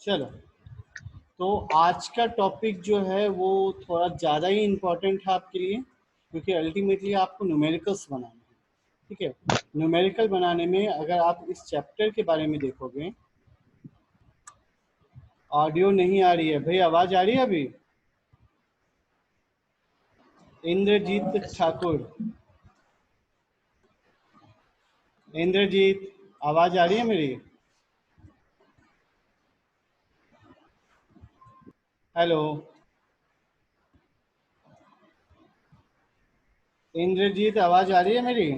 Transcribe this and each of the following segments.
चलो, तो आज का टॉपिक जो है वो थोड़ा ज़्यादा ही इम्पोर्टेंट है आपके लिए, क्योंकि अल्टीमेटली आपको न्यूमेरिकल्स बनाना है। ठीक है, न्यूमेरिकल बनाने में अगर आप इस चैप्टर के बारे में देखोगे, ऑडियो नहीं आ रही है भाई, आवाज़ आ रही है अभी? इंद्रजीत ठाकुर, इंद्रजीत, आवाज़ आ रही है मेरी? हेलो इंद्रजीत, आवाज़ आ रही है मेरी?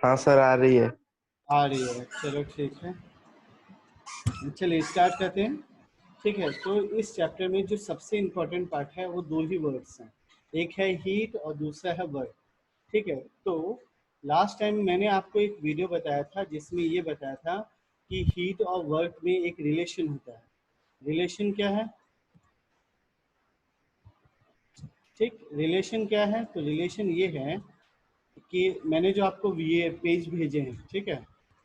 हाँ सर, आ रही है। आ रही है, चलो ठीक है। चलिए स्टार्ट करते हैं। ठीक है, तो इस चैप्टर में जो सबसे इम्पोर्टेंट पार्ट है वो दो ही वर्ड्स हैं, एक है हीट और दूसरा है वर्क। ठीक है, तो लास्ट टाइम मैंने आपको एक वीडियो बताया था जिसमें ये बताया था कि हीट और वर्क में एक रिलेशन होता है। रिलेशन क्या है? ठीक, रिलेशन क्या है? तो रिलेशन ये है कि मैंने जो आपको ये पेज भेजे हैं, ठीक है,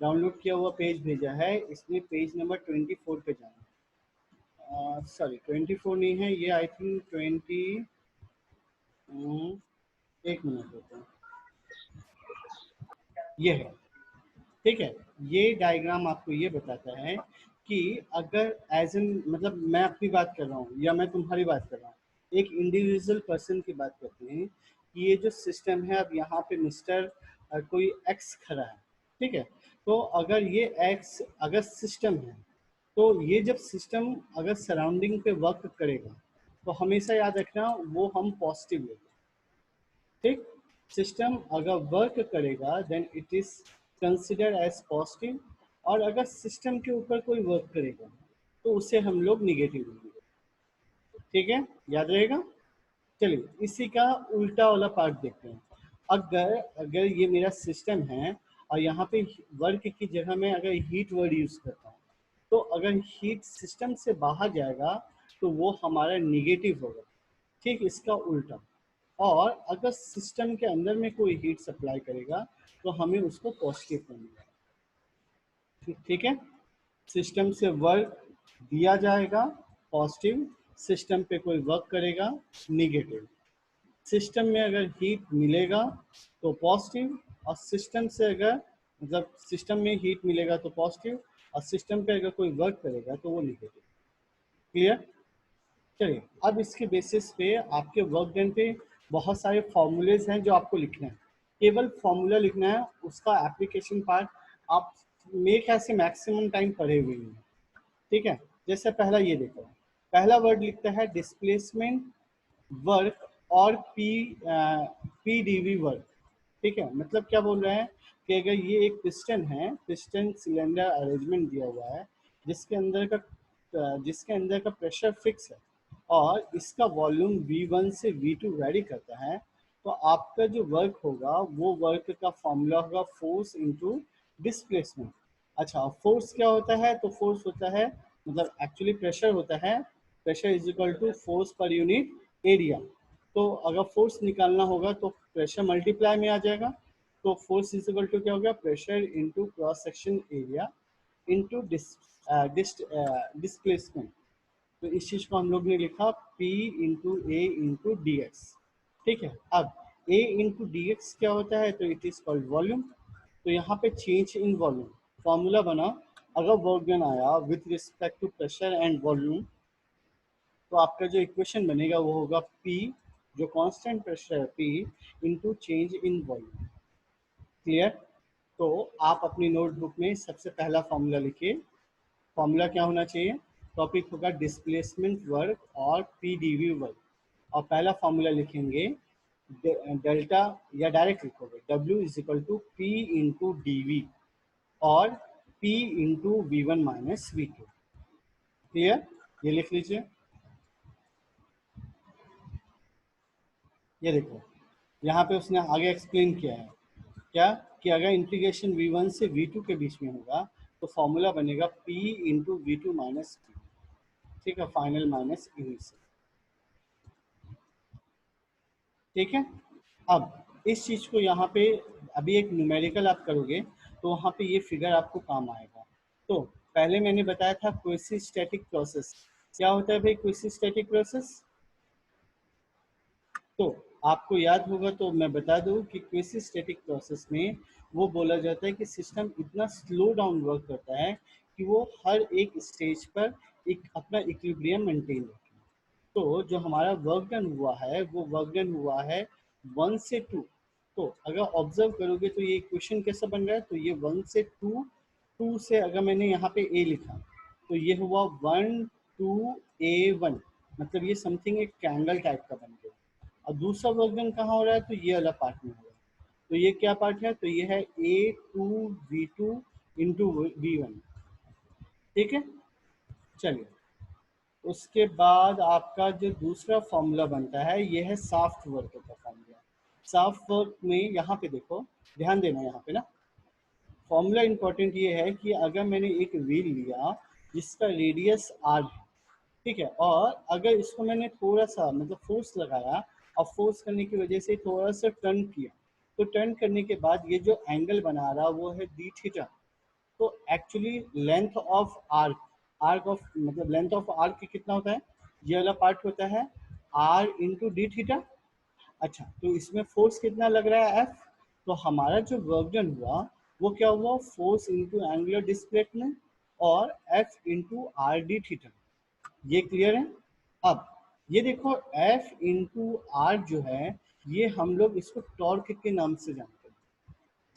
डाउनलोड किया हुआ पेज भेजा है, इसमें पेज नंबर 24 पे जाना है। सॉरी 24 नहीं है ये, आई थिंक 20, एक मिनट होता है, ये है। ठीक है, ये डायग्राम आपको ये बताता है कि अगर एज एन, मतलब मैं अपनी बात कर रहा हूँ या मैं तुम्हारी बात कर रहा हूँ, एक इंडिविजुअल पर्सन की बात करते हैं कि ये जो सिस्टम है, अब यहाँ पे मिस्टर कोई एक्स खड़ा है। ठीक है, तो अगर ये एक्स अगर सिस्टम है, तो ये जब सिस्टम अगर सराउंडिंग पे वर्क करेगा तो हमेशा याद रखना वो हम पॉजिटिव लेंगे। ठीक, सिस्टम अगर वर्क करेगा then it is consider as positive, और अगर सिस्टम के ऊपर कोई वर्क करेगा तो उसे हम लोग निगेटिव लेंगे। ठीक है, याद रहेगा। चलिए इसी का उल्टा वाला पार्ट देखते हैं। अगर अगर ये मेरा सिस्टम है और यहाँ पे वर्क की जगह में अगर हीट वर्ड यूज करता हूँ, तो अगर हीट सिस्टम से बाहर जाएगा तो वो हमारा निगेटिव होगा। ठीक, इसका उल्टा। और अगर सिस्टम के अंदर में कोई हीट सप्लाई करेगा तो हमें उसको पॉजिटिव करना है। ठीक है, सिस्टम से वर्क दिया जाएगा पॉजिटिव, सिस्टम पे कोई वर्क करेगा निगेटिव। सिस्टम में अगर हीट मिलेगा तो पॉजिटिव, और सिस्टम से अगर, मतलब सिस्टम में हीट मिलेगा तो पॉजिटिव, और सिस्टम पे अगर कोई वर्क करेगा तो वो निगेटिव। क्लियर? चलिए, अब इसके बेसिस पे आपके वर्क डन पे बहुत सारे फॉर्मूलेज हैं जो आपको लिखना है। केवल फॉर्मूला लिखना है, उसका एप्लीकेशन पार्ट आप मेरे ख्याल से मैक्सिमम टाइम पढ़े हुए हैं। ठीक है, जैसे पहला ये देखो, पहला वर्ड लिखता है डिस्प्लेसमेंट वर्क और पी डी वी वर्क। ठीक है, मतलब क्या बोल रहे हैं कि अगर ये एक पिस्टन है, पिस्टन सिलेंडर अरेंजमेंट दिया हुआ है जिसके अंदर का प्रेशर फिक्स है और इसका वॉल्यूम V1 से V2 वैरी करता है, तो आपका जो वर्क होगा वो वर्क का फॉर्मूला होगा फोर्स इनटू डिस्प्लेसमेंट। अच्छा, फोर्स क्या होता है? तो फोर्स होता है, मतलब एक्चुअली प्रेशर होता है, pressure is equal to force per unit area. तो अगर फोर्स निकालना होगा तो प्रेशर मल्टीप्लाई में आ जाएगा, तो फोर्स इज इक्वल टू क्या होगा? Pressure into cross section area into displacement. तो इस चीज को हम लोग ने लिखा P इंटू ए इंटू डी एक्स। ठीक है, अब A इंटू डी एक्स क्या होता है? तो इट इज कॉल्ड वॉल्यूम। तो यहाँ पे चेंज इन वॉल्यूम फॉर्मूला बना, अगर वर्क डन आया with respect to pressure and volume, तो आपका जो इक्वेशन बनेगा वो होगा P, जो कांस्टेंट प्रेशर है P, into change in volume. Clear? तो आप अपनी नोटबुक में सबसे पहला फॉर्मूला लिखिए। फॉर्मूला क्या होना चाहिए? टॉपिक होगा डिस्प्लेसमेंट वर्क और पी डी वी वर्क, और पहला फॉर्मूला लिखेंगे डेल्टा, या डायरेक्ट लिखोगे W is equal to P into D V और P into V one minus V two. Clear? ये लिख लीजिए। ये देखो, यहाँ पे उसने आगे एक्सप्लेन किया है क्या, कि अगर इंटीग्रेशन V1 से V2 के बीच में होगा तो फॉर्मूला बनेगा P into V two minus P। ठीक है, फाइनल माइनस इनिशियल। ठीक है। अब इस चीज को यहाँ पे अभी एक न्यूमेरिकल आप करोगे तो वहाँ पे ये फिगर आपको काम आएगा। तो पहले मैंने बताया था क्विसिस्टैटिक प्रोसेस। क्या होता है भाई क्विसिस्टैटिक प्रोसेस? तो आपको याद होगा तो मैं बता दूं कि क्विसिस्टैटिक प्रोसेस में वो बोला जाता है कि सिस्टम इतना स्लो डाउन वर्क करता है कि वो हर एक स्टेज पर एक अपना इक्विलिब्रियम मेंटेन रखे। तो जो हमारा वर्क डन हुआ है वो वर्क डन हुआ है 1 से 2। तो अगर ऑब्जर्व करोगे तो ये क्वेश्चन कैसा बन रहा है, तो ये 1 से 2, 2 से अगर मैंने यहाँ पे ए लिखा तो ये हुआ 1 2 A 1, मतलब ये समथिंग एक ट्रायंगल टाइप का बन गया। और दूसरा वर्क डन कहाँ हो रहा है, तो ये वाला पार्ट में हो रहा है। तो ये क्या पार्ट है, तो ये है A2V2 × V1। ठीक है। चलिए, उसके बाद आपका जो दूसरा फॉर्मूला बनता है ये है सॉफ्ट वर्क का फॉर्मूला। सॉफ्ट वर्क में यहाँ पे देखो, ध्यान देना यहाँ पे ना, फॉर्मूला इंपॉर्टेंट ये है कि अगर मैंने एक व्हील लिया जिसका रेडियस आर है, ठीक है, और अगर इसको मैंने थोड़ा सा मतलब फोर्स लगाया और फोर्स करने की वजह से थोड़ा सा टर्न किया, तो टर्न करने के बाद ये जो एंगल बना रहा वो है डी थीटा। तो actually length of arc, arc of मतलब लेंथ ऑफ आर्क कितना होता है, ये वाला पार्ट होता है आर इंटू डी थीटा। अच्छा, तो इसमें फोर्स कितना लग रहा है, एफ। तो हमारा जो वर्क डन हुआ वो क्या हुआ, फोर्स इंटू एंगुलर डिस्प्लेसमेंट और F into R D theta. ये क्लियर है। अब ये देखो एफ इंटू आर जो है ये हम लोग इसको टॉर्क के नाम से जानते हैं।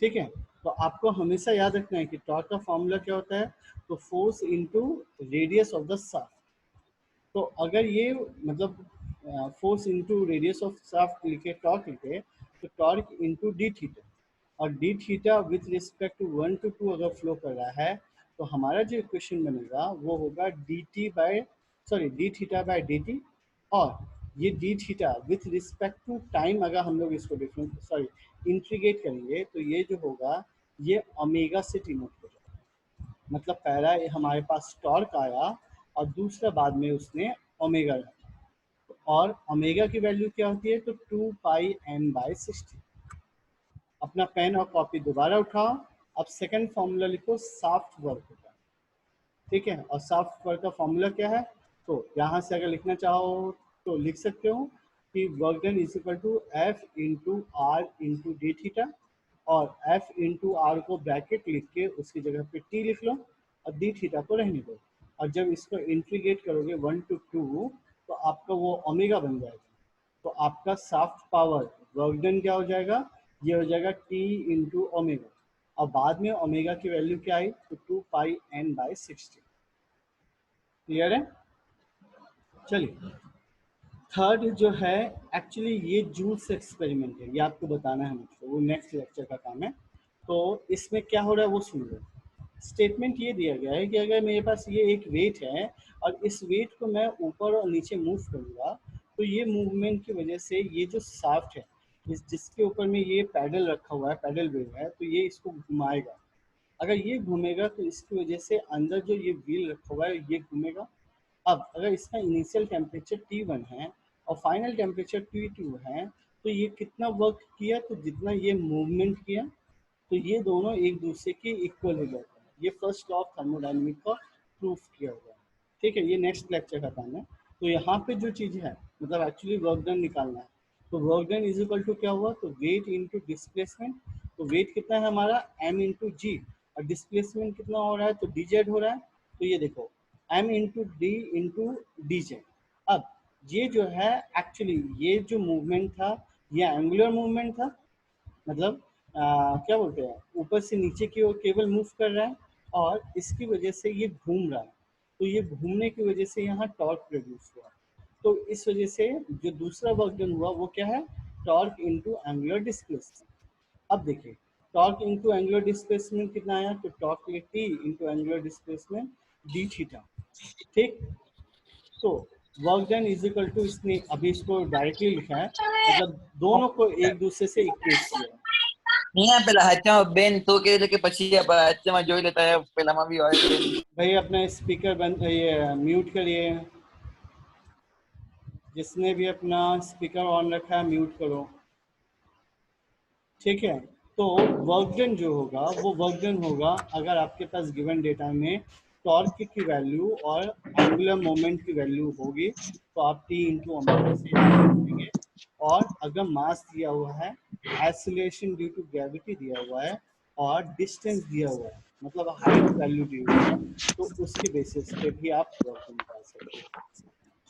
ठीक है। तो आपको हमेशा याद रखना है कि टॉर्क का फॉर्मूला क्या होता है, तो force into radius of the shaft. तो अगर ये मतलब force into radius of shaft लिखे, टॉर्क लिखे, तो टॉर्क इंटू डी थीटा, और D theta with respect to 1 to 2 अगर फ्लो कर रहा है तो हमारा जो इक्वेशन बनेगा वो होगा D T by sorry D theta by D T. और ये D theta with respect to time अगर हम लोग इसको डिफरेंट सॉरी इंटीग्रेट करेंगे तो ये जो होगा ये ओमेगा से डिनोट हो जाएगा। मतलब पहला ये हमारे पास टॉर्क आया और दूसरा बाद में उसने ओमेगा रखा। और ओमेगा की वैल्यू क्या होती है, तो 2πm/60। अपना पेन और कॉपी दोबारा उठाओ। अब सेकंड फॉर्मूला लिखो, सॉफ्ट वर्क का। ठीक है। और सॉफ्ट वर्क का फॉर्मूला क्या है, तो यहाँ से अगर लिखना चाहो तो लिख सकते हो कि work done is equal to F into R into D theta, और एफ इंटू आर को ब्रैकेट लिख के उसकी जगह पे टी लिख लो और डी थीटा को रहने दो। और जब इसको इंटीग्रेट करोगे 1 to 2 तो आपका वो ओमेगा बन जाएगा। तो आपका सॉफ्ट पावर वर्क डन क्या हो जाएगा, ये हो जाएगा टी इंटू ओमेगा। और बाद में ओमेगा की वैल्यू क्या आई, तो 2πn/60। क्लियर है। चलिए, थर्ड जो है, एक्चुअली ये जूल्स एक्सपेरिमेंट है, ये आपको बताना है मुझको, वो नेक्स्ट लेक्चर का काम है। तो इसमें क्या हो रहा है वो सुन लो। स्टेटमेंट ये दिया गया है कि अगर मेरे पास ये एक वेट है और इस वेट को मैं ऊपर और नीचे मूव करूँगा तो ये मूवमेंट की वजह से ये जो शाफ्ट है जिसके ऊपर में ये पैडल रखा हुआ है, पैडल व्हील है, तो ये इसको घुमाएगा। अगर ये घूमेगा तो इसकी वजह से अंदर जो ये व्हील रखा हुआ है ये घूमेगा। अब अगर इसका इनिशियल टेम्परेचर T1 है और फाइनल टेम्परेचर T2 है तो ये कितना वर्क किया, तो जितना ये मूवमेंट किया, तो ये दोनों एक दूसरे के इक्वल हो जाते हैं। ये फर्स्ट लॉ ऑफ थर्मोडायनेमिक का प्रूफ किया हुआ है। ठीक है, ये नेक्स्ट लेक्चर का काम है। तो यहाँ पे जो चीज़ है मतलब एक्चुअली वर्क डन निकालना है। तो work done is equal to क्या हुआ, तो वेट इंटू डिस्प्लेसमेंट। तो वेट कितना है हमारा m इंटू जी, और डिस्प्लेसमेंट कितना हो रहा है, तो डी जेड हो रहा है। तो ये देखो m into D into D Z. अब ये जो है एक्चुअली ये जो मूवमेंट था ये एंगुलर मूवमेंट था, मतलब क्या बोलते हैं ऊपर से नीचे की ओर केबल मूव कर रहा है और इसकी वजह से ये घूम रहा है। तो ये घूमने की वजह से यहाँ टॉर्क प्रोड्यूस हुआ। तो इस वजह से जो दूसरा वर्क डन हुआ वो क्या है, टॉर्क इनटू एंगुलर डिस्प्लेसमेंट। अब देखिए टॉर्क इनटू एंगुलर डिस्प्लेसमेंट कितना आया, तो torque T into angular displacement D theta. ठीक। तो work done is equal to, इसने अभी इसको डायरेक्टली लिखा है, मतलब दोनों को एक दूसरे से इक्वेट किया है। Niya pala hatya Ben तो के लेके पछी है पर hatya में जोई लेता है पहला में भी और भाई अपना स्पीकर बंद, ये म्यूट करिए। जिसने भी अपना स्पीकर ऑन रखा है म्यूट करो। ठीक है। तो वर्क डन जो होगा वो वर्क डन होगा अगर आपके पास गिवन डेटा में टॉर्क की वैल्यू और एंगुलर मोमेंट की वैल्यू होगी तो आप टी इंटू ओमेगा से लिखेंगे। और अगर मास दिया हुआ है, एक्सीलरेशन ड्यू टू ग्रेविटी दिया हुआ है और डिस्टेंस दिया हुआ है, मतलब हाइट वैल्यू दी हुई है, तो उसके बेसिस पे भी आप वर्क डन निकाल सकते हैं।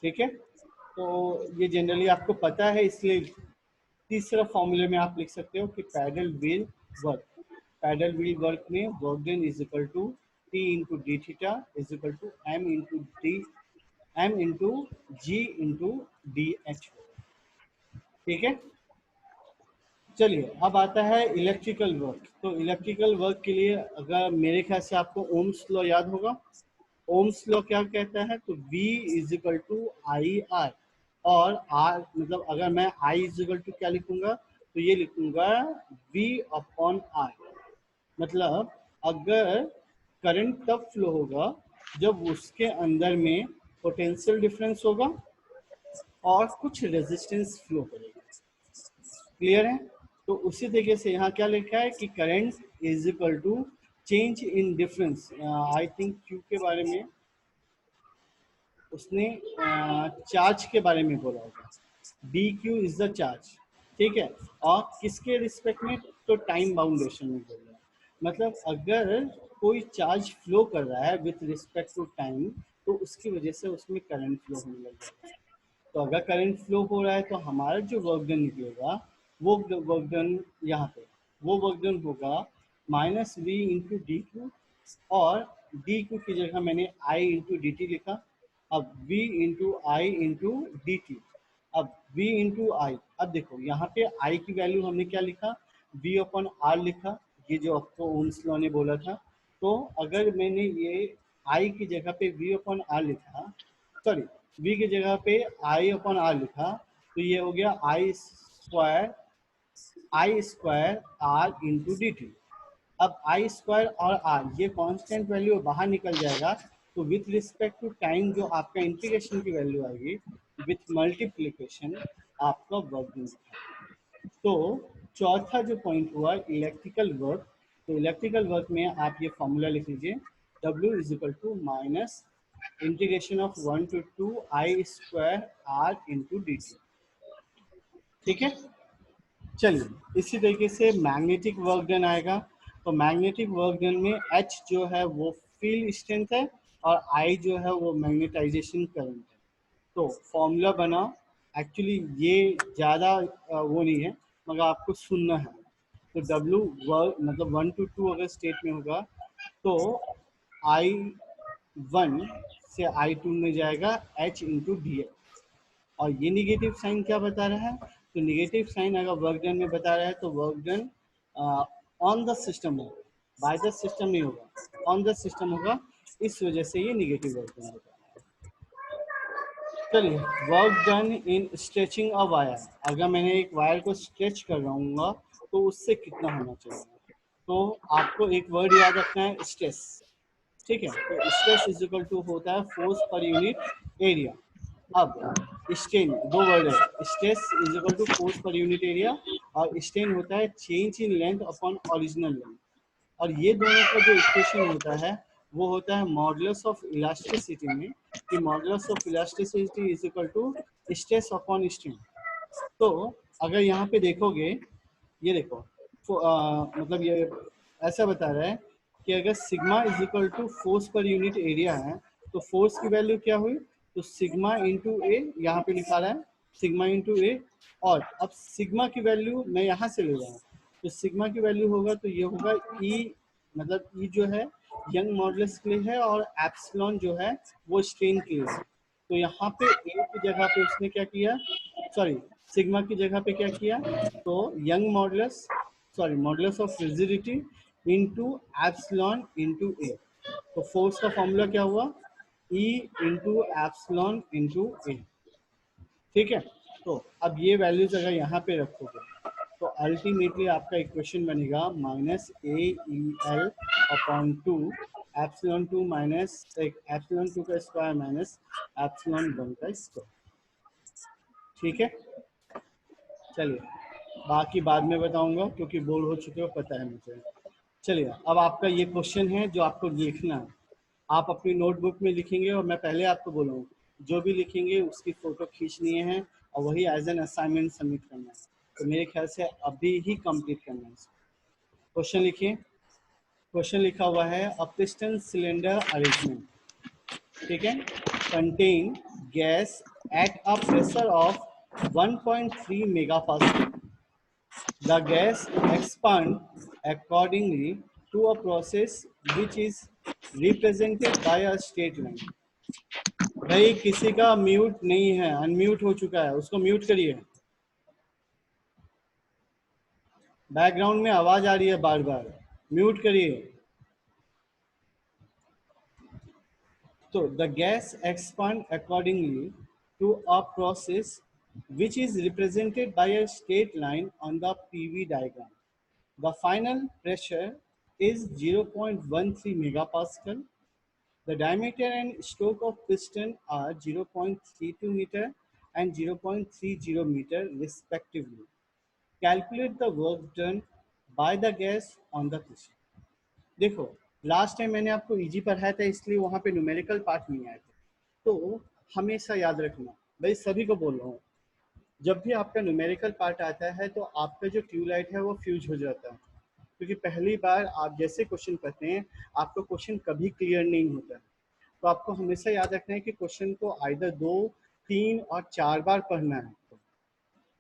ठीक है। तो ये जनरली आपको पता है, इसलिए तीसरा फॉर्मूले में आप लिख सकते हो कि paddle wheel work, paddle wheel work में work done is equal to T into D theta is equal to M into G into D H. ठीक है। चलिए अब आता है इलेक्ट्रिकल वर्क। तो इलेक्ट्रिकल वर्क के लिए अगर मेरे ख्याल से आपको ओम्स लॉ याद होगा। ओम्स लॉ क्या कहता है? तो V is equal to I R, और R मतलब अगर मैं I इज इक्वल टू क्या लिखूंगा तो ये लिखूंगा V अपॉन R। मतलब अगर करंट तब फ्लो होगा जब उसके अंदर में पोटेंशियल डिफरेंस होगा और कुछ रेजिस्टेंस फ्लो करेगा। क्लियर है? तो उसी तरीके से यहाँ क्या लिखा है कि current is equal to change in difference. I think Q के बारे में उसने चार्ज के बारे में बोला होगा, D Q is the charge. ठीक है। और किसके रिस्पेक्ट में? तो टाइम बाउंडेशन में बोल रहा है। मतलब अगर कोई चार्ज फ्लो कर रहा है विथ रिस्पेक्ट टू टाइम तो उसकी वजह से उसमें करंट फ्लो होने लग जाएगा। तो अगर करंट फ्लो हो रहा है तो हमारा जो वर्क डन निकलेगा वो वर्क डन यहाँ पे वो वर्क डन होगा minus V into D Q, और डी क्यू की जगह मैंने आई इंटू डी टी लिखा। अब v इंटू आई इंटू डी टी। अब v इंटू आई, अब देखो यहाँ पे i की वैल्यू हमने क्या लिखा? v अपॉन आर लिखा, ये जो आपको ओम्स लॉ ने बोला था। तो अगर मैंने ये i की जगह पे v अपॉन आर लिखा, सॉरी v की जगह पे i अपॉन आर लिखा, तो ये हो गया I square R into D T. अब आई स्क्वायर और आर ये कांस्टेंट वैल्यू बाहर निकल जाएगा, तो विथ रिस्पेक्ट टू टाइम जो आपका इंटीग्रेशन की वैल्यू आएगी विथ मल्टीप्लिकेशन आपका वर्क डन। तो चौथा जो पॉइंट हुआ इलेक्ट्रिकल वर्क। तो इलेक्ट्रिकल वर्क में आप ये फॉर्मूला लिख लीजिए, W is equal to minus integration of 1 to 2 I square R into D T. ठीक है। चलिए इसी तरीके से मैग्नेटिक वर्क डन आएगा। तो मैग्नेटिक वर्क डन में H जो है वो फील्ड स्ट्रेंथ है और I जो है वो मैग्नेटाइजेशन करंट है। तो फॉर्मूला बना, एक्चुअली ये ज़्यादा वो नहीं है मगर आपको सुनना है। तो W वर्क मतलब 1 to 2 अगर स्टेट में होगा तो I1 से I2 में जाएगा H इंटू डी। और ये निगेटिव साइन क्या बता रहा है? तो निगेटिव साइन अगर वर्क डन में बता रहा है तो work done on the system होगा, बाय द सिस्टम नहीं होगा, ऑन द सिस्टम होगा। इस वजह से ये निगेटिव वर्क डन बता रहा है। चलिए work done in stretching a wire, अगर मैंने एक वायर को स्ट्रेच कर रहा हूँ तो उससे कितना होना चाहिए? तो आपको एक वर्ड याद रखना है, स्ट्रेस। ठीक है। तो स्ट्रेस इज इक्वल टू होता है फोर्स पर यूनिट एरिया। अब स्ट्रेन, दो वर्ड है, stress is equal to force per unit area और स्ट्रेन होता है change in length upon original length. और ये दोनों का जो इक्वेशन होता है वो होता है मॉडुलस ऑफ इलास्टिसिटी में, कि modulus of elasticity is equal to stress upon strain. तो अगर यहाँ पे देखोगे, ये देखो मतलब ये ऐसा बता रहा है कि अगर sigma is equal to force per unit area है तो फोर्स की वैल्यू क्या हुई? तो सिग्मा इंटू ए, यहाँ पे लिखा रहा है सिग्मा इंटू ए। और अब सिग्मा की वैल्यू मैं यहाँ से ले रहा हूँ, तो सिग्मा की वैल्यू होगा तो ये होगा ई, मतलब ई जो है यंग मॉडुलस के लिए है और एप्सिलॉन जो है वो स्ट्रेन के लिए है। तो यहाँ पे ए की जगह पे उसने क्या किया, सॉरी सिग्मा की जगह पे क्या किया, तो Young modulus, sorry modulus of rigidity into epsilon into A. तो फोर्स का फॉर्मूला क्या हुआ? E into epsilon into A. ठीक है। तो अब ये वैल्यूज अगर यहाँ पे रखोगे तो अल्टीमेटली आपका इक्वेशन बनेगा minus A E L upon two epsilon two minus epsilon two का स्क्वायर माइनस एप्सिलॉन वन का स्क्वायर। ठीक है। चलिए बाकी बाद में बताऊंगा क्योंकि बोर हो चुके हो, पता है मुझे। चलिए, अब आपका ये क्वेश्चन है जो आपको लिखना है। आप अपनी नोटबुक में लिखेंगे और मैं पहले आपको बोलूँ, जो भी लिखेंगे उसकी फ़ोटो खींचनी है और वही एज एन असाइनमेंट सबमिट करना है। तो मेरे ख्याल से अभी ही कंप्लीट करना है। क्वेश्चन लिखिए। क्वेश्चन लिखा हुआ है अ पिस्टन सिलेंडर अरेंजमेंट, ठीक है, contain gas at a pressure of 1.3 megapascal. The gas expands accordingly to a process which is represented by a straight line. भाई किसी का म्यूट नहीं है, अनम्यूट हो चुका है, उसको म्यूट करिए। बैकग्राउंड में आवाज आ रही है बार बार, म्यूट करिए। तो the gas expand accordingly to a process which is represented by a straight line on the PV diagram. The final pressure is 0.13 megapascal. The diameter and stroke of piston are 0.32 meter and 0.30 meter respectively. Calculate the work done by the gas on the piston. देखो, last time मैंने आपको easy पढ़ाया था इसलिए वहाँ पे numerical part नहीं आए थे। तो हमेशा याद रखना, भाई सभी को बोल रहा हूँ, जब भी आपका न्यूमेरिकल पार्ट आता है तो आपका जो ट्यूबलाइट है वो फ्यूज हो जाता है, क्योंकि पहली बार आप जैसे क्वेश्चन पढ़ते हैं आपको क्वेश्चन कभी क्लियर नहीं होता है। तो आपको हमेशा याद रखना है कि क्वेश्चन को आइदर 2, 3 और 4 बार पढ़ना है।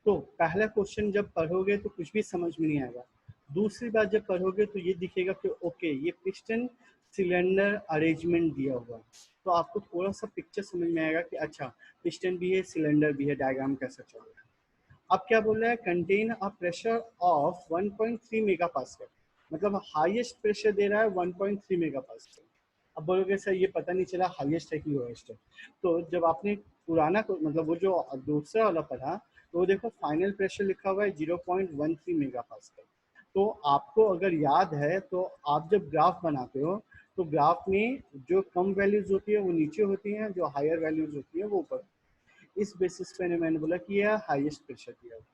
तो पहला क्वेश्चन जब पढ़ोगे तो कुछ भी समझ में नहीं आएगा, दूसरी बार जब पढ़ोगे तो ये दिखेगा कि ओके ये पिस्टन सिलेंडर अरेंजमेंट दिया हुआ है, तो आपको थोड़ा सा पिक्चर समझ में आएगा कि अच्छा पिस्टन भी है सिलेंडर भी है, डायग्राम कैसा चल रहा है। अब क्या बोल रहा है, contain a pressure of 1.3 megapascal, मतलब हाईएस्ट प्रेशर दे रहा है 1.3 मेगापास्कल। अब बोलोगे सर ये पता नहीं चला हाईएस्ट है कि लोएस्ट है। तो जब आपने पुराना मतलब वो जो दूसरा वाला पढ़ा तो वो देखो फाइनल प्रेशर लिखा हुआ है 0.13 मेगापास्कल। तो आपको अगर याद है तो आप जब ग्राफ बनाते हो तो ग्राफ में जो कम वैल्यूज होती है वो नीचे होती हैं, जो हायर वैल्यूज होती है वो ऊपर। इस बेसिस पे मैंने बोला कि यह हाईएस्ट प्रेशर दिया हुआ।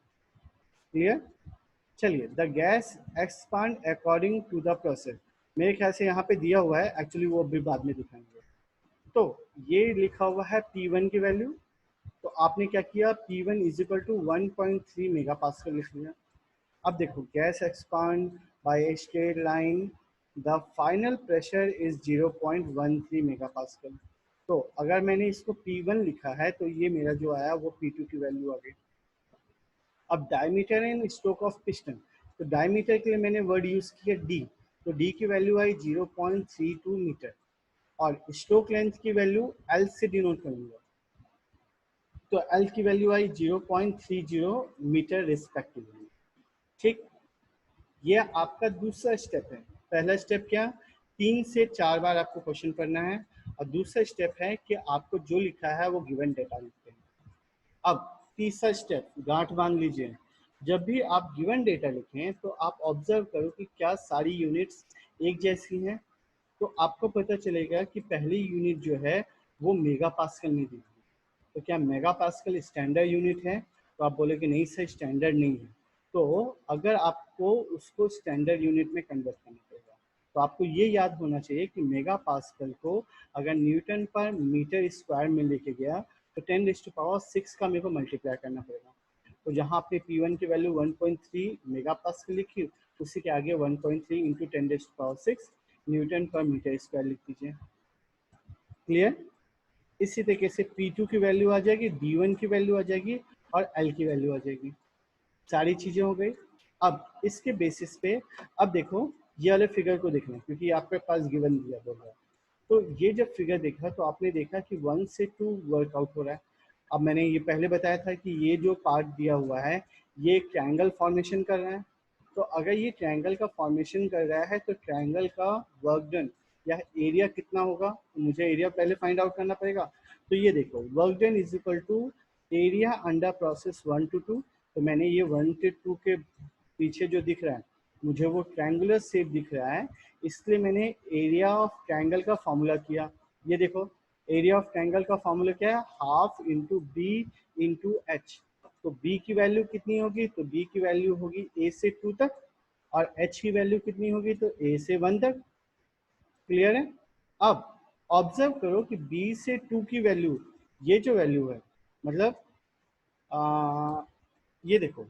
क्लियर? चलिए, the gas expand according to the process, मेरे ख्याल से यहाँ पे दिया हुआ है, एक्चुअली वो भी बाद में दिखाएंगे। तो ये लिखा हुआ है P1 की वैल्यू, तो आपने क्या किया P1 is equal to 1.3 megapascal लिख लिया। अब देखो gas expand by a straight line, the final pressure is 0.13 megapascal. तो अगर मैंने इसको P1 लिखा है तो ये मेरा जो आया वो P2 की वैल्यू आ गई। अब diameter and stroke of piston, तो डायमीटर के लिए मैंने वर्ड यूज किया D, तो D की वैल्यू आई 0.32 मीटर और स्ट्रोक लेंथ की वैल्यू L से डिनोट करूंगा, तो L की वैल्यू आई 0.30 मीटर रिस्पेक्टिवली। ठीक, ये आपका दूसरा स्टेप है। पहला स्टेप क्या, 3 से 4 बार आपको क्वेश्चन पढ़ना है, और दूसरा स्टेप है कि आपको जो लिखा है वो गिवन डेटा लिखते हैं। अब तीसरा स्टेप गांठ बांध लीजिए, जब भी आप गिवन डेटा लिखें तो आप ऑब्जर्व करो कि क्या सारी यूनिट्स एक जैसी हैं। तो आपको पता चलेगा कि पहली यूनिट जो है वो मेगा पास्कल में दी है, तो क्या मेगा पास्कल स्टैंडर्ड यूनिट है, तो आप बोले कि नहीं सर स्टैंडर्ड नहीं है। तो अगर आपको उसको स्टैंडर्ड यूनिट में कन्वर्ट करना पड़ेगा, तो आपको ये याद होना चाहिए कि मेगा पास्कल को अगर न्यूटन पर मीटर स्क्वायर में लेके गया तो 10⁻6 का मेरे को मल्टीप्लाई करना पड़ेगा। तो जहाँ आपने P1 की वैल्यू 1.3 मेगा पास्कल लिखी, उसी के आगे 1.3 into 10⁻6 Newton per metre square लिख दीजिए। क्लियर? इसी तरीके से P2 की वैल्यू आ जाएगी, D1 की वैल्यू आ जाएगी और L की वैल्यू आ जाएगी। सारी चीजें हो गई। अब इसके बेसिस पे अब देखो ये वाले फिगर को देखना, क्योंकि आपके पास गिवन दिया बोल रहा है। तो ये जब फिगर देखा तो आपने देखा कि 1 से 2 वर्कआउट हो रहा है। अब मैंने ये पहले बताया था कि ये जो पार्ट दिया हुआ है ये ट्रायंगल फॉर्मेशन कर रहा है। तो अगर ये ट्रायंगल का फॉर्मेशन कर रहा है तो ट्रायंगल का वर्क डन या एरिया कितना होगा, तो मुझे एरिया पहले फाइंड आउट करना पड़ेगा। तो ये देखो work done is equal to area under process 1 to 2। तो मैंने ये 1 से 2 के पीछे जो दिख रहा है मुझे वो ट्रायंगुलर शेप दिख रहा है, इसलिए मैंने एरिया ऑफ ट्रायंगल का फॉर्मूला किया। ये देखो एरिया ऑफ ट्रायंगल का फॉर्मूला क्या है, half into B into H. तो b की वैल्यू कितनी होगी, तो b की वैल्यू होगी a से 2 तक, और h की वैल्यू कितनी होगी, तो a से 1 तक। क्लियर है? अब ऑब्जर्व करो कि b से 2 की वैल्यू, ये जो वैल्यू है, मतलब ये देखो,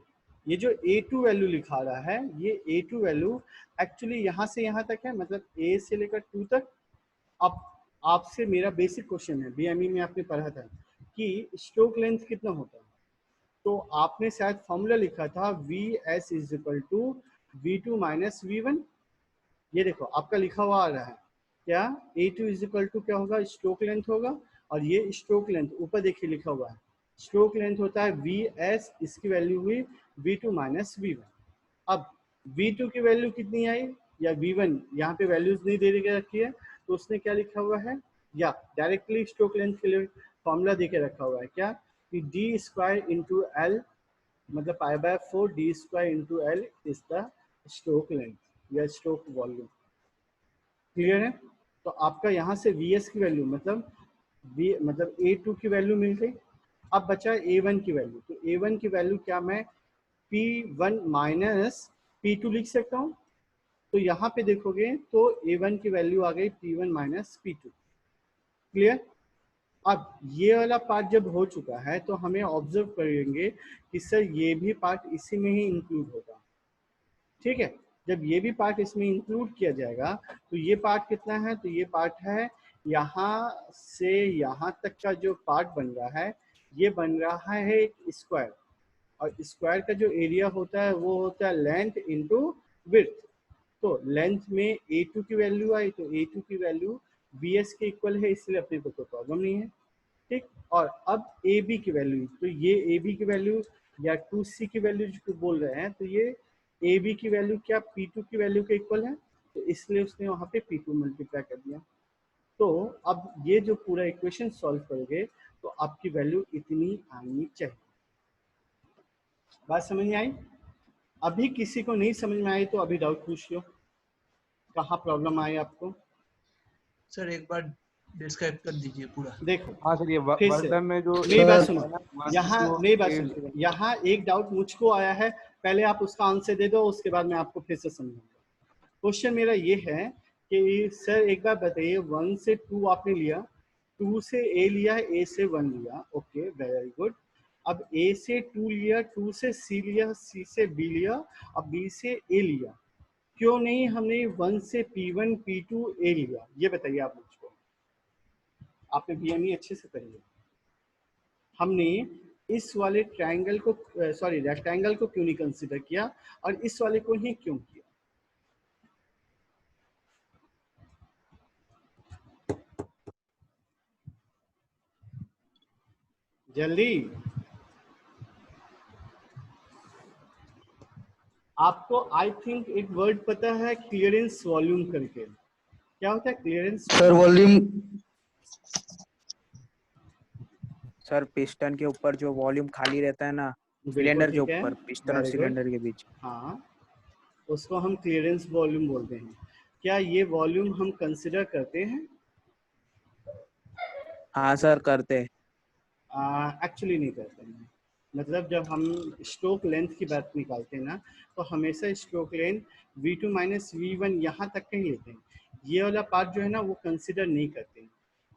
ये जो a2 वैल्यू लिखा रहा है, ये a2 वैल्यू एक्चुअली यहाँ से यहाँ तक है, मतलब a से लेकर 2 तक। अब आपसे मेरा बेसिक क्वेश्चन है, बीएमई में आपने पढ़ा था कि स्ट्रोक लेंथ कितना होता है, तो आपने शायद फॉर्मूला लिखा था vs is equal to v2 minus v1। ये देखो आपका लिखा हुआ आ रहा है क्या, a2 इज इक्वल टू क्या होगा, स्ट्रोक लेंथ होगा, और ये स्ट्रोक लेंथ ऊपर देखिए लिखा हुआ है, स्ट्रोक लेंथ होता है vs, इसकी वैल्यू हुई v2 माइनस v1। अब v2 की वैल्यू कितनी आई, या v1, यहाँ पे वैल्यूज नहीं दे रखी है, तो उसने क्या लिखा हुआ है, या डायरेक्टली स्ट्रोक लेंथ के लिए फॉर्मूला दे के रखा हुआ है क्या, कि डी स्क्वायर इंटू एल, मतलब pi by 4 D square into L is the stroke length या स्ट्रोक वॉल्यूम। क्लियर है? तो आपका यहाँ से vs की वैल्यू मतलब a2 की वैल्यू मिल गई। अब बचा a1 की वैल्यू, तो a1 की वैल्यू क्या मैं p1 माइनस p2 लिख सकता हूँ, तो यहाँ पे देखोगे तो a1 की वैल्यू आ गई p1 माइनस p2। क्लियर? अब ये वाला पार्ट जब हो चुका है तो हमें ऑब्जर्व करेंगे कि सर ये भी पार्ट इसी में ही इंक्लूड होगा। ठीक है, जब ये भी पार्ट इसमें इंक्लूड किया जाएगा तो ये पार्ट कितना है, तो ये पार्ट है यहाँ से यहाँ तक का जो पार्ट बन रहा है, ये बन रहा है एक स्क्वायर, और स्क्वायर का जो एरिया होता है वो होता है लेंथ इंटू विड्थ। तो लेंथ में a2 की वैल्यू आई, तो a2 की वैल्यू bs के इक्वल है, इसलिए अपने को कोई प्रॉब्लम नहीं है। ठीक, और अब ab की वैल्यू, तो ये ab की वैल्यू या 2c की वैल्यू जो बोल रहे हैं, तो ये ab की वैल्यू क्या p2 की वैल्यू के इक्वल है, तो इसलिए उसने वहाँ पे p2 मल्टीप्लाई कर दिया। तो अब ये जो पूरा इक्वेशन सॉल्व करोगे तो आपकी वैल्यू इतनी आनी चाहिए। बात समझ में आई? अभी किसी को नहीं समझ में आई तो अभी डाउट पूछ लो, कहाँ प्रॉब्लम आई आपको। सर एक बार डिस्क्राइब कर दीजिए पूरा। देखो हाँ सर, ये फिर से वर्धन में जो मेरी बात सर, सुनो, यहाँ मेरी बात सुनो, यहाँ एक डाउट मुझको आया है, पहले आप उसका आंसर दे दो, उसके बाद मैं आपको फिर से समझाऊंगा। क्वेश्चन मेरा ये है कि सर एक बार बताइए, 1 से 2 आपने लिया, 2 से a लिया, a से 1 लिया, ओके वेरी गुड। अब a से 2 लिया, 2 से c लिया, c से b लिया, अब b से a लिया, क्यों नहीं हमने 1 से p1 p2 a लिया, ये बताइए आप मुझको। आपने बीएमई अच्छे से पढ़ी है। हमने इस वाले ट्रायंगल को, सॉरी रेक्टेंगल को क्यों नहीं कंसीडर किया, और इस वाले को ही क्यों किया? जल्दी, आपको आई थिंक एक वर्ड पता है क्लियरेंस वॉल्यूम करके, क्या होता है clearance? Sir volume, sir piston के ऊपर जो वॉल्यूम खाली रहता है ना, बिल्कुल सिलेंडर के ठीक है, ऊपर, पिस्टन और वेरी गुड, सिलेंडर के बीच। हाँ उसको हम क्लियरेंस वॉल्यूम बोलते हैं। क्या ये वॉल्यूम हम कंसिडर करते हैं? हाँ सर करते हैं। एक्चुअली नहीं करते हैं। मतलब जब हम स्ट्रोक लेंथ की बात निकालते हैं ना, तो हमेशा stroke length v2 minus v1 यहाँ तक का ही लेते हैं। ये वाला पार्ट जो है ना वो कंसिडर नहीं करते हैं।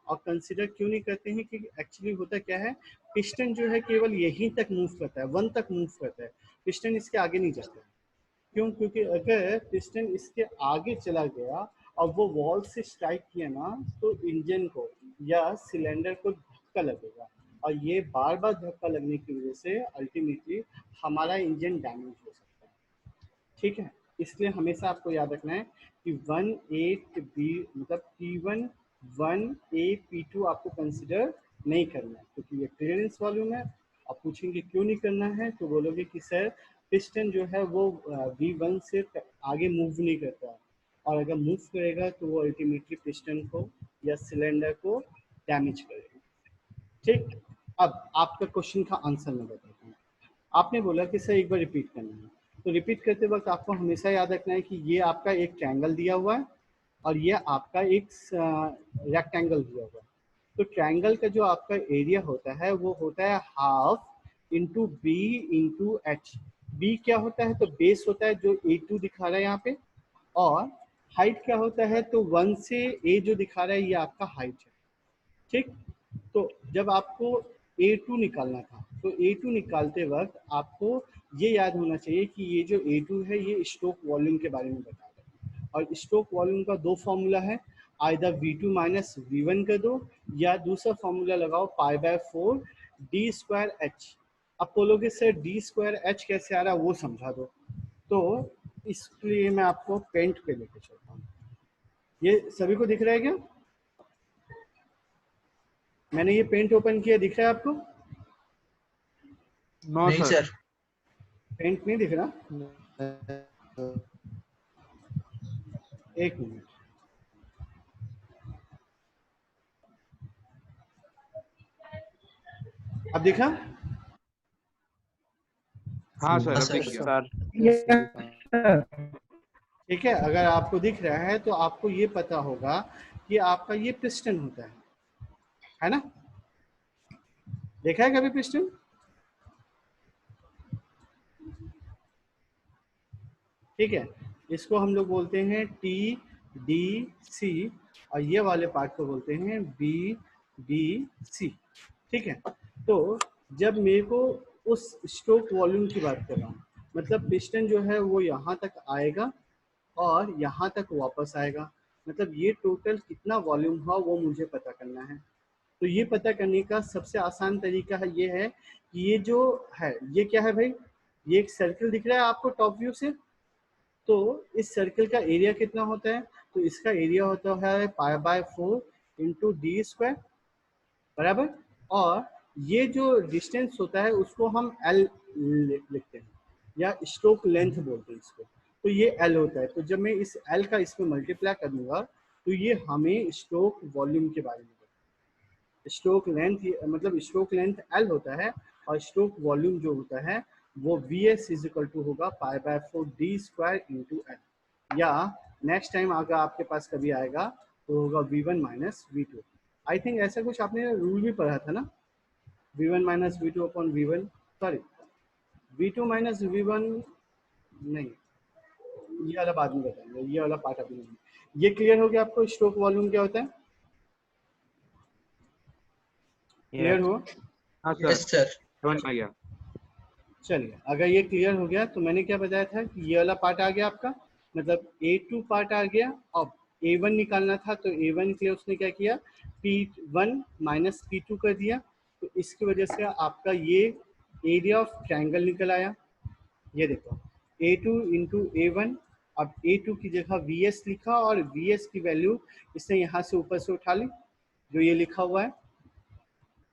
और कंसिडर क्यों नहीं करते हैं कि एक्चुअली होता क्या है, पिस्टन जो है केवल यहीं तक मूव करता है, 1 तक मूव करता है, पिस्टन इसके आगे नहीं जाता है। क्यों? क्योंकि अगर पिस्टन इसके आगे चला गया और वो वॉल से स्ट्राइक किया ना, तो इंजन को या सिलेंडर को धक्का लगेगा, और ये बार बार धक्का लगने की वजह से अल्टीमेटली हमारा इंजन डैमेज हो सकता है। ठीक है, इसलिए हमेशा आपको याद रखना है कि 1a मतलब P1 1a P2 आपको कंसिडर नहीं करना है, क्योंकि ये क्लियरेंस वॉल्यूम है। आप पूछेंगे क्यों नहीं करना है, तो बोलोगे कि सर पिस्टन जो है वो V1 से आगे मूव नहीं करता, और अगर मूव करेगा तो वो अल्टीमेटली पिस्टन को या सिलेंडर को डैमेज करेगा। ठीक, अब आपका क्वेश्चन का आंसर मैं बताता हूँ। आपने बोला कि सर एक बार रिपीट करना है, तो रिपीट करते वक्त आपको हमेशा याद रखना है कि ये आपका एक ट्रायंगल दिया हुआ है और ये आपका एक रेक्टेंगल दिया हुआ है। तो ट्रायंगल का जो आपका एरिया होता है वो होता है half into B into H. B क्या होता है? तो बेस होता है जो A2 दिखा रहा है यहाँ पे, और हाइट क्या होता है? तो 1 से A जो दिखा रहा है ये आपका हाइट है। ठीक, तो जब आपको A2 निकालना था तो A2 निकालते वक्त आपको ये याद होना चाहिए कि ये जो A2 है ये स्ट्रोक वॉल्यूम के बारे में बता रहा है, और स्ट्रोक वॉल्यूम का दो फॉर्मूला है, आइदर V2 माइनस V1 कर दो, या दूसरा फॉर्मूला लगाओ π/4 d²h। अब बोलोगे सर d²h कैसे आ रहा है वो समझा दो, तो इसके लिए मैं आपको पेंट पे लेके चलता हूँ। ये सभी को दिख रहा है क्या? मैंने ये पेंट ओपन किया, दिख रहा है आपको? नो नहीं सर। सर। पेंट नहीं दिख रहा? एक मिनट। अब दिखा? हाँ सर, हाँ अब दिख सर। गया। सर ठीक है, अगर आपको दिख रहा है तो आपको ये पता होगा कि आपका ये पिस्टन होता है ना? देखा है कभी पिस्टन? ठीक है, इसको हम लोग बोलते हैं TDC, और ये वाले पार्ट को बोलते हैं BBC। ठीक है, तो जब मेरे को उस स्ट्रोक वॉल्यूम की बात कर रहा हूँ, मतलब पिस्टन जो है वो यहाँ तक आएगा और यहाँ तक वापस आएगा, मतलब ये टोटल कितना वॉल्यूम हुआ वो मुझे पता करना है। तो ये पता करने का सबसे आसान तरीका है ये है कि ये जो है ये क्या है भाई? ये एक सर्कल दिख रहा है आपको टॉप व्यू से, तो इस सर्कल का एरिया कितना होता है? तो इसका एरिया होता है π/4 इंटू d², बराबर। और ये जो डिस्टेंस होता है उसको हम L लिखते हैं, या स्ट्रोक लेंथ बोलते हैं इसको, तो ये L होता है। तो जब मैं इस L का इसमें मल्टीप्लाई करूंगा तो ये हमें स्ट्रोक वॉल्यूम के बारे में बताएगा। स्ट्रोक लेंथ मतलब स्ट्रोक लेंथ L होता है, और स्ट्रोक वॉल्यूम जो होता है वो VS इजिकल टू होगा π/4 d² इंटू L, या नेक्स्ट टाइम अगर आपके पास कभी आएगा तो होगा V1 minus V2। I think ऐसा कुछ आपने रूल भी पढ़ा था ना, V1 minus V2 upon V1, sorry V2 minus V1 नहीं, ये वाला बाद में बताएंगे, ये वाला पार्ट अभी नहीं। ये क्लियर हो गया आपको स्ट्रोक वॉल्यूम क्या होता है? क्लियर हो? हाँ यस सर, सर। समझ में आ गया। चलिए, अगर ये क्लियर हो गया तो मैंने क्या बताया था कि ये वाला पार्ट आ गया आपका, मतलब A2 पार्ट आ गया। अब A1 निकालना था तो A1 के लिए उसने क्या किया, P1 माइनस P2 कर दिया, तो इसकी वजह से आपका ये एरिया ऑफ ट्रायंगल निकल आया। ये देखो A2 इंटू A1, अब A2 की जगह VS लिखा और VS की वैल्यू इसने यहाँ से ऊपर से उठा ली जो ये लिखा हुआ है।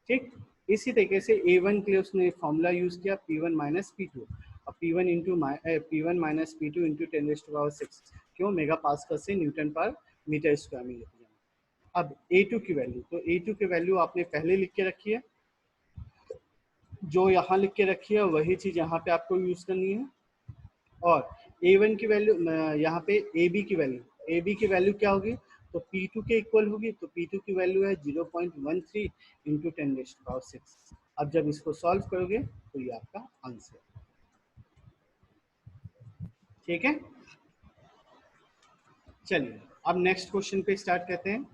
ठीक, इसी तरीके से A1 के लिए उसने फॉर्मूला यूज किया P1 माइनस P2, और P1 माइनस P2 इंटू 10⁶। क्यों? मेगा पास्कल से न्यूटन पर मीटर स्क्वायर में लेके जाना। अब A2 की वैल्यू, तो A2 की वैल्यू आपने पहले लिख के रखी है, जो यहाँ लिख के रखी है वही चीज़ यहाँ पे आपको यूज करनी है। और A1 की वैल्यू यहाँ पे AB की वैल्यू क्या होगी? तो P2 के इक्वल होगी, तो P2 की वैल्यू है 0.13 इंटू 10⁶। अब जब इसको सॉल्व करोगे तो ये आपका आंसर, ठीक है। चलिए अब नेक्स्ट क्वेश्चन पे स्टार्ट करते हैं।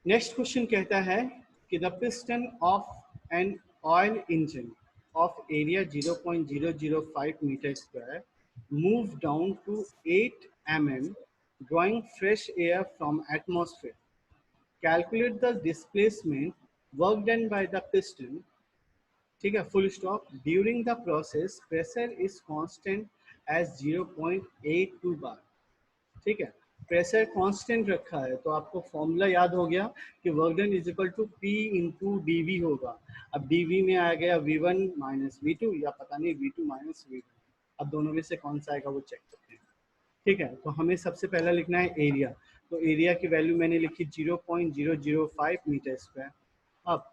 नेक्स्ट क्वेश्चन कहता है कि the piston of an oil engine of area 0.005 metre square move down to 8 mm, drawing fresh air from atmosphere. Calculate the displacement work done by the piston. ठीक है, full stop. During the process pressure is constant as 0.82 bar. ठीक है, pressure constant रखा है तो आपको formula याद हो गया कि work done is equal to P into dV होगा। अब dV में आ गया V1 माइनस V2, या पता नहीं V2 माइनस V1, अब दोनों में से कौन सा आएगा वो चेक करते हैं। ठीक है, तो हमें सबसे पहला लिखना है एरिया, तो एरिया की वैल्यू मैंने लिखी 0.005 मीटर स्क्वायर। अब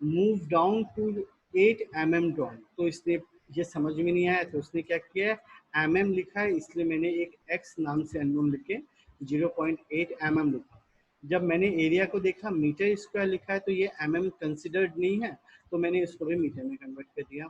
move down to 8 mm down, तो इसने ये समझ में नहीं आया तो उसने क्या किया है mm लिखा है, इसलिए मैंने एक x नाम से अननोन लिख के 0.8 mm लिखा। जब मैंने एरिया को देखा मीटर स्क्वायर लिखा है तो ये mm कंसिडर्ड नहीं है, तो मैंने इसको भी मीटर में कन्वर्ट कर दिया।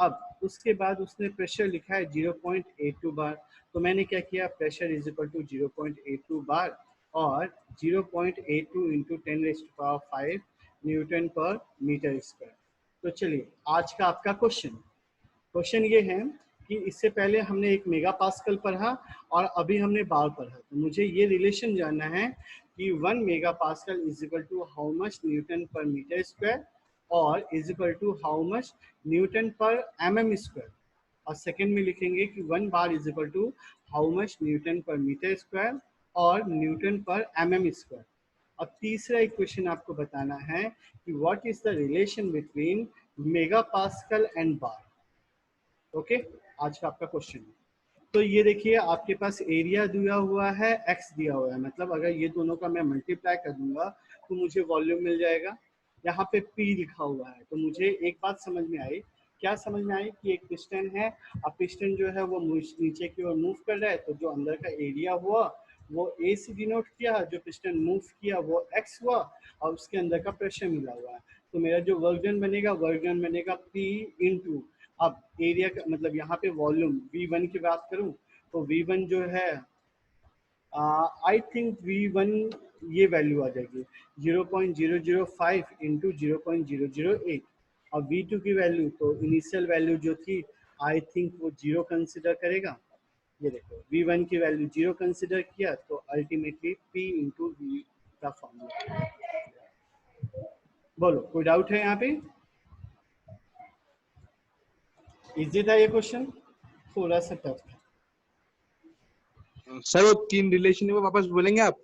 अब उसके बाद उसने प्रेशर लिखा है 0.82 बार, तो मैंने क्या किया, प्रेशर इज इक्वल टू 0.82 बार और 0.82 into 10⁵ Newton per metre square. तो चलिए आज का आपका क्वेश्चन ये है कि इससे पहले हमने एक मेगा पास्कल पढ़ा और अभी हमने बार पढ़ा, तो मुझे ये रिलेशन जानना है कि 1 mega pascal is equal to how much newton per metre square और is equal to how much newton per mm square, और सेकेंड में लिखेंगे कि 1 bar is equal to how much newton per metre square और newton per mm square. और तीसरा equation आपको बताना है कि what is the relation between mega pascal and bar. Okay, आज का आपका क्वेश्चन है। तो ये देखिए आपके पास एरिया दिया हुआ है, x दिया हुआ है, मतलब अगर ये दोनों का मैं मल्टीप्लाई कर दूंगा तो मुझे वॉल्यूम मिल जाएगा। यहाँ पे P लिखा हुआ है, तो मुझे एक बात समझ में आई, क्या समझ में आई कि एक पिस्टन है, अब पिस्टन जो है वो नीचे की ओर मूव कर रहा है, तो जो अंदर का एरिया हुआ वो A से डिनोट किया, जो पिस्टन मूव किया वो x हुआ और उसके अंदर का प्रेशर मिला हुआ है। तो मेरा जो वर्क डन बनेगा P इंटू, अब एरिया का मतलब यहाँ पे वॉल्यूम V1 की बात करूँ तो V1 जो है आई थिंक V1 ये वैल्यू आ जाएगी 0.005 इंटू 0.008 और V2 की वैल्यू तो इनिशियल वैल्यू जो थी आई थिंक वो 0 कंसिडर करेगा। ये देखो V1 की वैल्यू 0 कंसिडर किया तो अल्टीमेटली P इंटू V का फॉर्मूला। बोलो कोई डाउट है यहाँ पे? इजी था ये क्वेश्चन, थोड़ा सा टफ था। सर वो 3 रिलेशन है वो वापस बोलेंगे आप?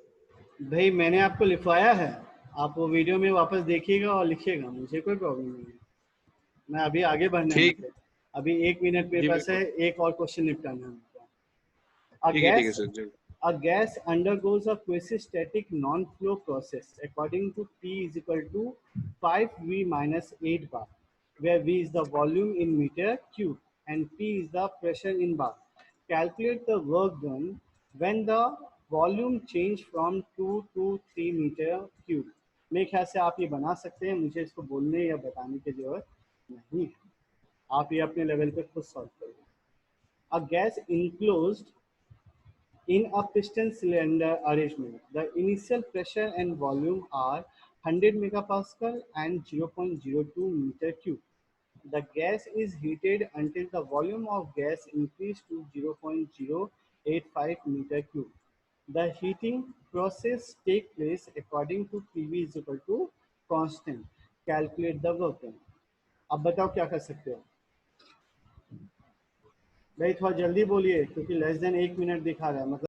भाई मैंने आपको लिखवाया है, आप वो वीडियो में वापस देखिएगा और लिखिएगा, मुझे कोई प्रॉब्लम नहीं है। मैं अभी आगे बढ़ना है, ठीक। मतलब अभी 1 मिनट मेरे जी पास है, बिल्कुल। एक और क्वेश्चन निपटाना है हमको। ठीक है sir ji. A gas undergoes a quasi-static non-flow process according to P is equal to 5V minus 8 bar, where V is the volume in meter cube and P is the pressure in bar. Calculate the work done when the volume change from 2 to 3 meter cube. मेरे ख्याल से आप ये बना सकते हैं, मुझे इसको बोलने या बताने की जरूरत नहीं है, आप ये अपने लेवल पे खुद सॉल्व करिए। A gas enclosed in a piston cylinder arrangement, the initial pressure and volume are 100 megapascal and 0.02 meter cube. The gas is heated until the volume of gas increased to 0.085 meter cube. The heating process takes place according to PV is equal to constant. Calculate the work done. अब बताओ क्या कर सकते हो भाई, थोड़ा जल्दी बोलिए क्योंकि लेस देन 1 मिनट दिखा रहा है, मतलब